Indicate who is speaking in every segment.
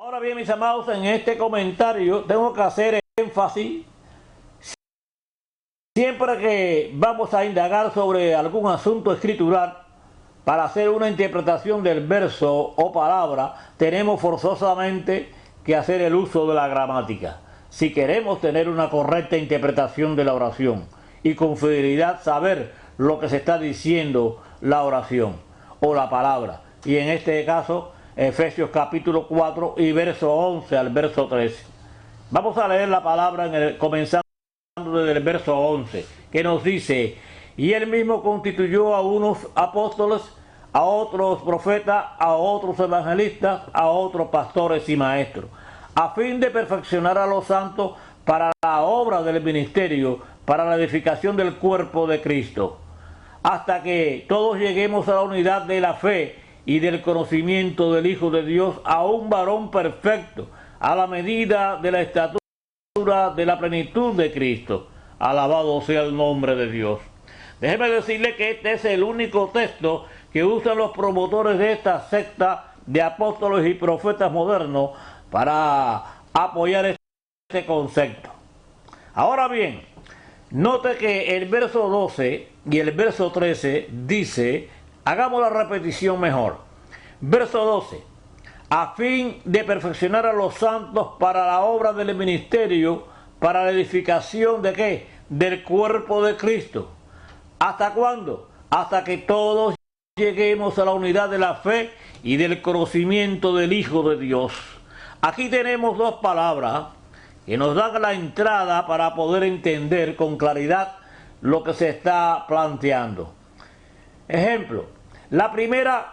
Speaker 1: Ahora bien, mis amados, en este comentario tengo que hacer énfasis siempre que vamos a indagar sobre algún asunto escritural. Para hacer una interpretación del verso o palabra, tenemos forzosamente que hacer el uso de la gramática. Si queremos tener una correcta interpretación de la oración y con fidelidad saber lo que se está diciendo la oración o la palabra. Y en este caso, Efesios capítulo 4 y verso 11 al verso 13. Vamos a leer la palabra comenzando desde el verso 11, que nos dice: y él mismo constituyó a unos apóstoles, a otros profetas, a otros evangelistas, a otros pastores y maestros, a fin de perfeccionar a los santos para la obra del ministerio, para la edificación del cuerpo de Cristo, hasta que todos lleguemos a la unidad de la fe y del conocimiento del Hijo de Dios, a un varón perfecto, a la medida de la estatura de la plenitud de Cristo. Alabado sea el nombre de Dios. Déjeme decirle que este es el único texto que usan los promotores de esta secta de apóstoles y profetas modernos para apoyar este concepto. Ahora bien, note que el verso 12 y el verso 13 dice, hagamos la repetición mejor. Verso 12, a fin de perfeccionar a los santos para la obra del ministerio, para la edificación de ¿qué? Del cuerpo de Cristo. ¿Hasta cuándo? Hasta que todos lleguemos a la unidad de la fe y del conocimiento del Hijo de Dios. Aquí tenemos dos palabras que nos dan la entrada para poder entender con claridad lo que se está planteando. Ejemplo, la primera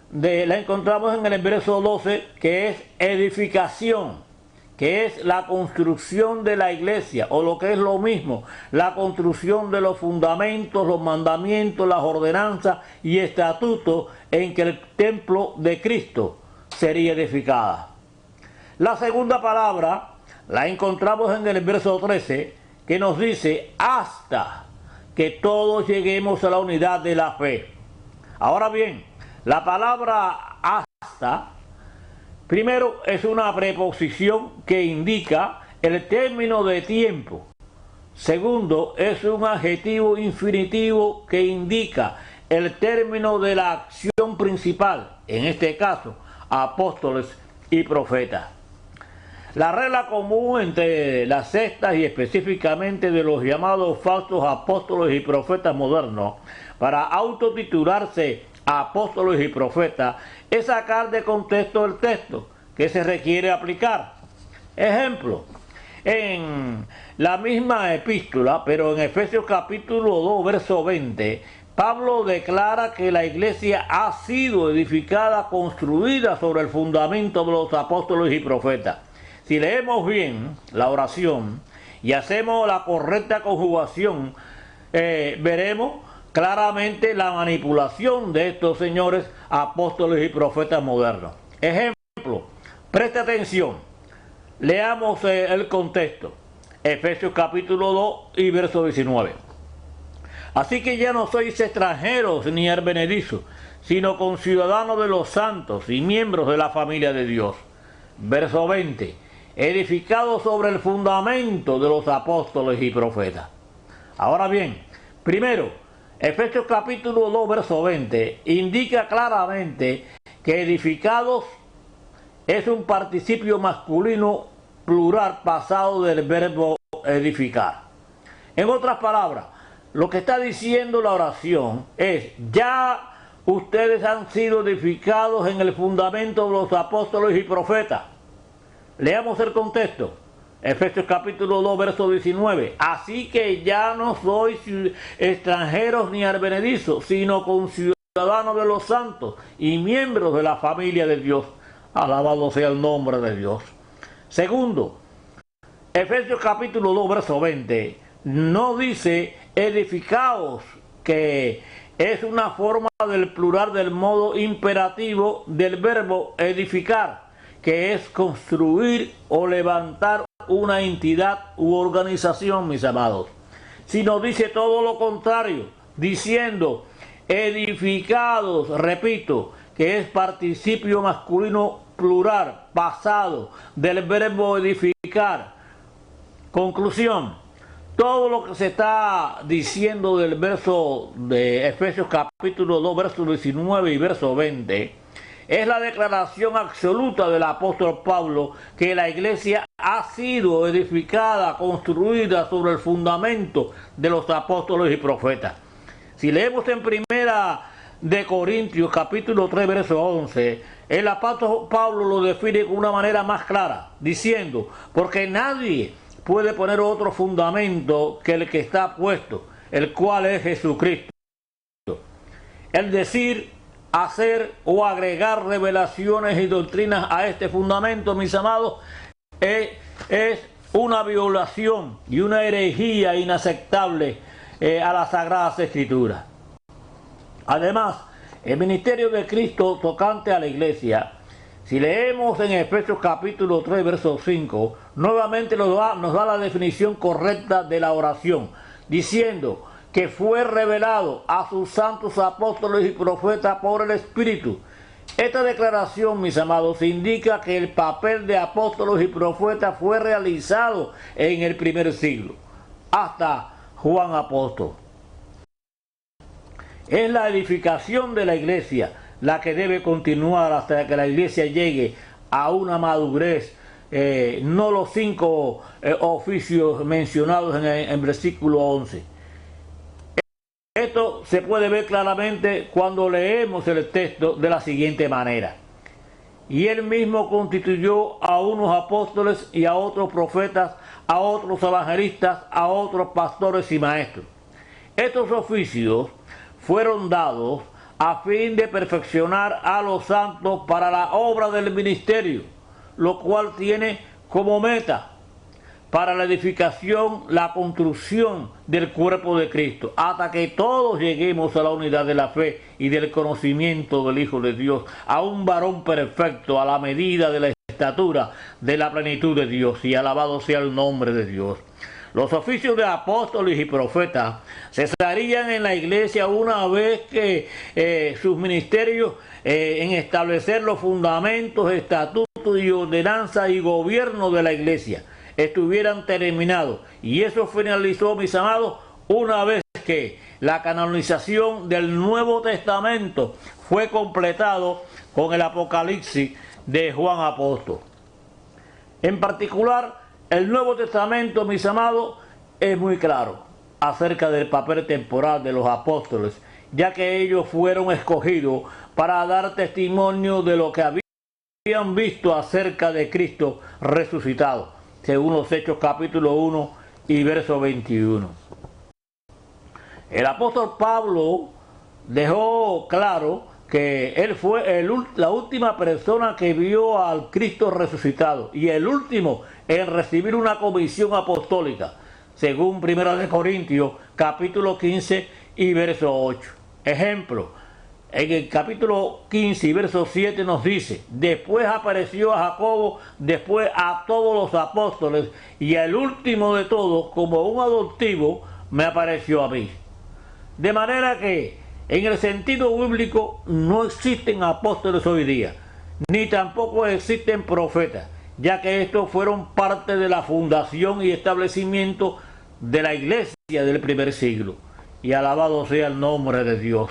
Speaker 1: la encontramos en el verso 12, que es edificación, que es la construcción de la iglesia, o lo que es lo mismo, la construcción de los fundamentos, los mandamientos, las ordenanzas y estatutos en que el templo de Cristo sería edificada. La segunda palabra la encontramos en el verso 13, que nos dice, hasta que todos lleguemos a la unidad de la fe. Ahora bien, la palabra hasta, primero, es una preposición que indica el término de tiempo. Segundo, es un adjetivo infinitivo que indica el término de la acción principal, en este caso, apóstoles y profetas. La regla común entre las sectas y específicamente de los llamados falsos apóstoles y profetas modernos para autotitularse apóstoles y profetas es sacar de contexto el texto que se requiere aplicar. Ejemplo, en la misma epístola, pero en Efesios capítulo 2, verso 20, Pablo declara que la iglesia ha sido edificada, construida sobre el fundamento de los apóstoles y profetas. Si leemos bien la oración y hacemos la correcta conjugación, veremos claramente la manipulación de estos señores apóstoles y profetas modernos. Ejemplo, preste atención, leamos el contexto. Efesios capítulo 2 y verso 19. Así que ya no sois extranjeros ni advenedizos, sino conciudadanos de los santos y miembros de la familia de Dios. Verso 20. Edificados sobre el fundamento de los apóstoles y profetas. Ahora bien, primero, Efesios capítulo 2, verso 20, indica claramente que edificados es un participio masculino plural pasado del verbo edificar. En otras palabras, lo que está diciendo la oración es, ya ustedes han sido edificados en el fundamento de los apóstoles y profetas. Leamos el contexto. Efesios capítulo 2, verso 19. Así que ya no sois extranjeros ni advenedizos, sino conciudadanos de los santos y miembros de la familia de Dios. Alabado sea el nombre de Dios. Segundo, Efesios capítulo 2, verso 20. No dice edificaos, que es una forma del plural del modo imperativo del verbo edificar, que es construir o levantar una entidad u organización, mis amados. Sino dice todo lo contrario, diciendo edificados, repito, que es participio masculino plural pasado del verbo edificar. Conclusión: todo lo que se está diciendo del verso de Efesios capítulo 2, verso 19 y verso 20, es la declaración absoluta del apóstol Pablo que la iglesia ha sido edificada, construida sobre el fundamento de los apóstoles y profetas. Si leemos en primera de Corintios capítulo 3 verso 11, el apóstol Pablo lo define con una manera más clara, diciendo: porque nadie puede poner otro fundamento que el que está puesto, el cual es Jesucristo. El decir, hacer o agregar revelaciones y doctrinas a este fundamento, mis amados, es una violación y una herejía inaceptable a las Sagradas Escrituras. Además, el ministerio de Cristo tocante a la iglesia, si leemos en Efesios capítulo 3, verso 5, nuevamente nos da la definición correcta de la oración, diciendo que fue revelado a sus santos apóstoles y profetas por el Espíritu. Esta declaración, mis amados, indica que el papel de apóstoles y profetas fue realizado en el primer siglo, hasta Juan Apóstol. Es la edificación de la iglesia la que debe continuar hasta que la iglesia llegue a una madurez, no los 5 oficios mencionados en versículo 11. Esto se puede ver claramente cuando leemos el texto de la siguiente manera: y él mismo constituyó a unos apóstoles y a otros profetas, a otros evangelistas, a otros pastores y maestros. Estos oficios fueron dados a fin de perfeccionar a los santos para la obra del ministerio, lo cual tiene como meta para la edificación, la construcción del cuerpo de Cristo, hasta que todos lleguemos a la unidad de la fe y del conocimiento del Hijo de Dios, a un varón perfecto, a la medida de la estatura de la plenitud de Dios, y alabado sea el nombre de Dios. Los oficios de apóstoles y profetas cesarían en la iglesia una vez que sus ministerios en establecer los fundamentos, estatutos y ordenanzas y gobierno de la iglesia estuvieran terminados. Y eso finalizó, mis amados, una vez que la canonización del Nuevo Testamento fue completado con el Apocalipsis de Juan Apóstol. En particular, el Nuevo Testamento, mis amados, es muy claro acerca del papel temporal de los apóstoles, ya que ellos fueron escogidos para dar testimonio de lo que habían visto acerca de Cristo resucitado, según los Hechos capítulo 1 y verso 21. El apóstol Pablo dejó claro que él fue la última persona que vio al Cristo resucitado y el último en recibir una comisión apostólica, según 1 de Corintios capítulo 15 y verso 8. Ejemplo, en el capítulo 15 y verso 7 nos dice: después apareció a Jacobo, después a todos los apóstoles, y el último de todos, como un adoptivo, me apareció a mí. De manera que en el sentido bíblico no existen apóstoles hoy día, ni tampoco existen profetas, ya que estos fueron parte de la fundación y establecimiento de la iglesia del primer siglo. Y alabado sea el nombre de Dios.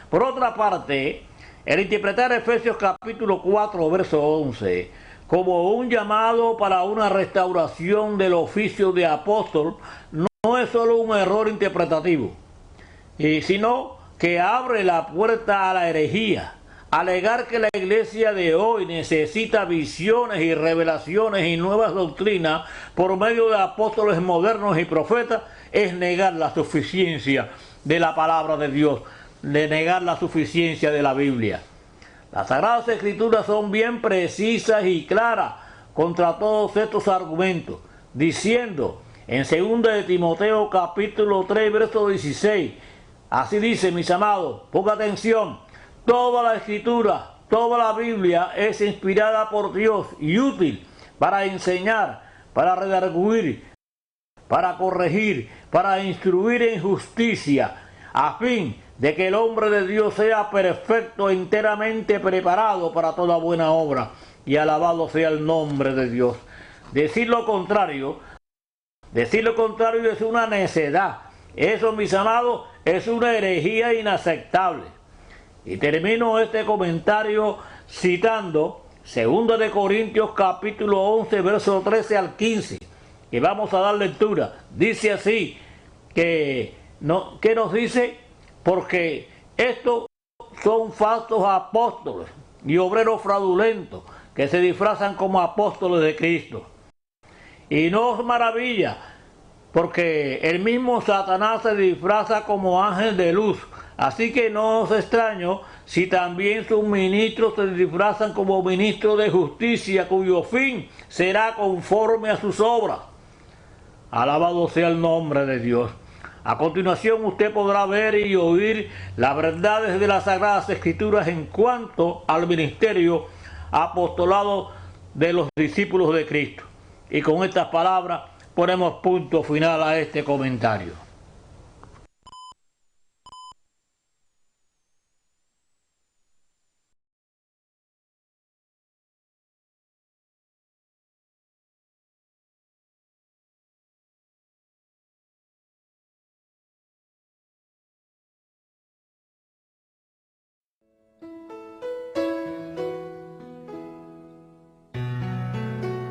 Speaker 1: Por otra parte, el interpretar Efesios capítulo 4, verso 11, como un llamado para una restauración del oficio de apóstol, no es solo un error interpretativo, sino que abre la puerta a la herejía. Alegar que la iglesia de hoy necesita visiones y revelaciones y nuevas doctrinas por medio de apóstoles modernos y profetas es negar la suficiencia de la palabra de Dios, de negar la suficiencia de la Biblia. Las Sagradas Escrituras son bien precisas y claras contra todos estos argumentos, diciendo en 2 de Timoteo capítulo 3 verso 16, así dice, mis amados, ponga atención: toda la Escritura, toda la Biblia es inspirada por Dios y útil para enseñar, para redarguir, para corregir, para instruir en justicia, a fin de que el hombre de Dios sea perfecto, enteramente preparado para toda buena obra. y alabado sea el nombre de Dios. Decir lo contrario es una necedad. Eso, mis amados, es una herejía inaceptable. Y termino este comentario citando 2 de Corintios capítulo 11, verso 13 al 15. Y vamos a dar lectura. Dice así, ¿qué nos dice? Porque estos son falsos apóstoles y obreros fraudulentos que se disfrazan como apóstoles de Cristo. Y no os maravilla, porque el mismo Satanás se disfraza como ángel de luz. Así que no os extraño si también sus ministros se disfrazan como ministros de justicia, cuyo fin será conforme a sus obras. Alabado sea el nombre de Dios. A continuación usted podrá ver y oír las verdades de las Sagradas Escrituras en cuanto al ministerio apostolado de los discípulos de Cristo. Y con estas palabras ponemos punto final a este comentario.